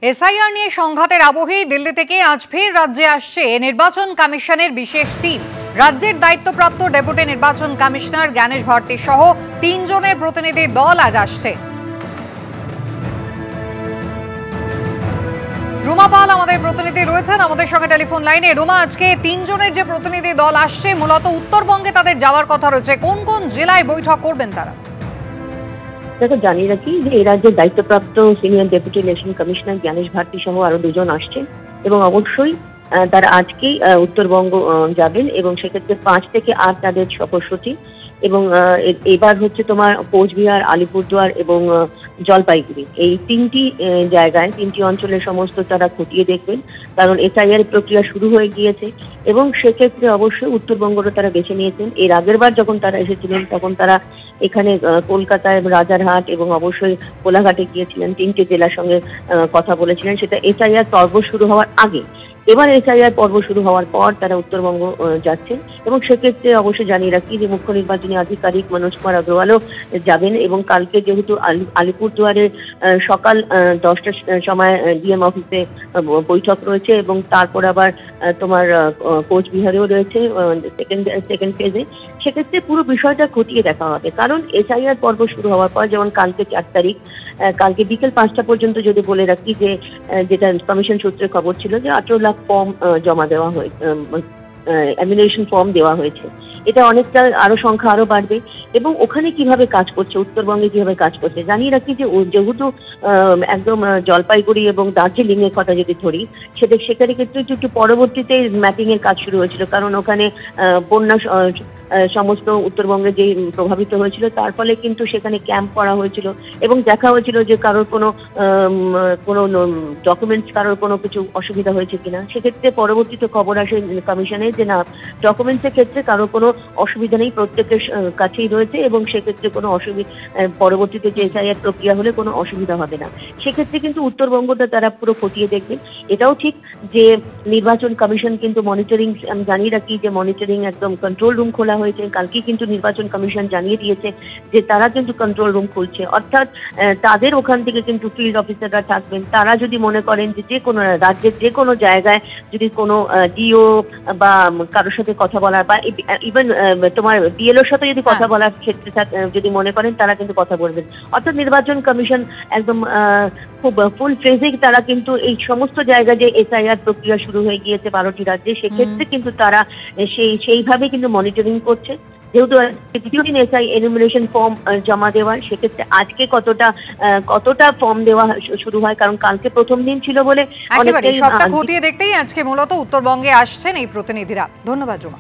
SIR নিয়ে সংঘাতের আবহেই দিল্লি থেকে আজ ফের রাজ্যে আসছে নির্বাচন কমিশনের বিশেষ টিম। রাজ্যের দায়িত্বপ্রাপ্ত ডেপুটি নির্বাচন কমিশনার জ্ঞানেশ ভারতী সহ ৩ জনের প্রতিনিধি দল আজ আসছে। রুমা পাল আমাদের প্রতিনিধি রয়েছেন আমাদের সঙ্গে টেলিফোন লাইনে। রুমা, আজকে ৩ জনের যে প্রতিনিধি দল আসছে মূলত উত্তরবঙ্গে তাদের যাওয়ার কথা রয়েছে, কোন কোন জেলায় বৈঠক করবেন তারা? দেখো, জানিয়ে রাখি যে এই রাজ্যের দায়িত্বপ্রাপ্ত senior deputy election commissioner Gyanesh Bharti সহ আরো 2 জন আসছেন এবং অবশ্যই তারা আজকেই উত্তরবঙ্গ যাবেন এবং সেক্ষেত্রে 5 থেকে 8 তাদের সফরসূচি। এবং এবার হচ্ছে তোমার কোচবিহার, আলিপুরদুয়ার এবং জলপাইগুড়ি, এই 3টি জায়গায় 3টি অঞ্চলের সমস্ত তারা খতিয়ে দেখবেন, কারণ এসআইআর প্রক্রিয়া শুরু হয়ে গিয়েছে এবং সেক্ষেত্রে অবশ্যই উত্তরবঙ্গটা তারা বেছে নিয়েছেন। এর আগের বার যখন তারা এসেছিলেন তখন তারা এখানে কলকাতায়, রাজারহাট এবং অবশ্যই কোলাঘাটে গিয়েছিলেন, 3টে জেলার সঙ্গে কথা বলেছিলেন, সেটা এসআইআর পর্ব শুরু হওয়ার আগে। এবার এসআইআর পর্ব শুরু হওয়ার পর তারা উত্তরবঙ্গ যাচ্ছেন এবং সেক্ষেত্রে অবশ্যই জানিয়ে রাখি যে মুখ্য নির্বাচনী আধিকারিক মনোজ কুমার আগরওয়ালও যাবেন এবং কালকে যেহেতু আলিপুরদুয়ারে সকাল 10টার সময় ডিএম অফিসে বৈঠক রয়েছে এবং তারপর আবার তোমার কোচবিহারেও রয়েছে সেকেন্ড ফেজে, সেক্ষেত্রে পুরো বিষয়টা খতিয়ে দেখা হবে। কারণ এসআইআর পর্ব শুরু হওয়ার পর, যেমন কালকে 4 তারিখ, কালকে বিকেল 5টা পর্যন্ত যদি বলে রাখি যে যেটা কমিশন সূত্রে খবর ছিল যে 18 লাখ ফর্ম জমা দেওয়া হয়েছে, এমিনেশন ফর্ম দেওয়া হয়েছে। এটা অনেকটা আরো সংখ্যা আরো বাড়বে এবং ওখানে কিভাবে কাজ করছে, উত্তরবঙ্গে কিভাবে কাজ করছে জানিয়ে রাখি যে যেহেতু একদম জলপাইগুড়ি এবং দার্জিলিং এর কথা যদি ধরি, সেখানে কিন্তু একটু পরবর্তীতে ম্যাপিং এর কাজ শুরু হয়েছিল, কারণ ওখানে বন্যা সমস্ত উত্তরবঙ্গে যে প্রভাবিত হয়েছিল, তার ফলে কিন্তু সেখানে ক্যাম্প করা হয়েছিল এবং দেখা হয়েছিল যে কারোর কোনো ডকুমেন্টস, কারোর কোনো কিছু অসুবিধা হয়েছে কিনা। সেক্ষেত্রে পরবর্তীতে খবর আসে কমিশনে যে না, ডকুমেন্টসের ক্ষেত্রে কারোর কোনো অসুবিধা নেই, প্রত্যেকের কাছেই রয়েছে এবং সেক্ষেত্রে কোনো অসুবিধা, পরবর্তীতে যে এসআইআর প্রক্রিয়া হলে কোনো অসুবিধা হবে না। সেক্ষেত্রে কিন্তু উত্তরবঙ্গটা তারা পুরো খতিয়ে দেখবেন। এটাও ঠিক যে নির্বাচন কমিশন কিন্তু মনিটরিং, আমি জানিয়ে রাখি যে মনিটরিং একদম কন্ট্রোল রুম খোলা হয়েছে। কালকেই কিন্তু নির্বাচন কমিশন জানিয়ে দিয়েছে যে তারা কিন্তু কন্ট্রোল রুম খুলছে, অর্থাৎ তাদের ওখান থেকে কিন্তু ফিল্ড অফিসাররা থাকবেন। তারা যদি মনে করেন যে কোনো রাজ্যের যে কোনো জায়গায় যদি কোনো ডিও বা কারোর সাথে কথা বলার বা ইভেন তোমার বিএলওর সাথে যদি কথা বলার ক্ষেত্রে যদি মনে করেন, তারা কিন্তু কথা বলবেন। অর্থাৎ নির্বাচন কমিশন একদম খুব ফুল ফ্রেজে তারা কিন্তু এই সমস্ত জায়গায় যে এসআইআর প্রক্রিয়া শুরু হয়ে গিয়েছে 12টি রাজ্যে, সেক্ষেত্রে কিন্তু তারা সেইভাবে কিন্তু মনিটরিং করছে। যেহেতু দ্বিতীয় দিন এসআই এনুমিনেশন ফর্ম জমা দেওয়ার, সেক্ষেত্রে আজকে কতটা ফর্ম দেওয়া শুরু হয়, কারণ কালকে প্রথম দিন ছিল বলে অনেকটাই সবটা খতিয়ে দেখতেই আজকে মূলত উত্তরবঙ্গে আসছেন এই প্রতিনিধিরা। ধন্যবাদ রুমা।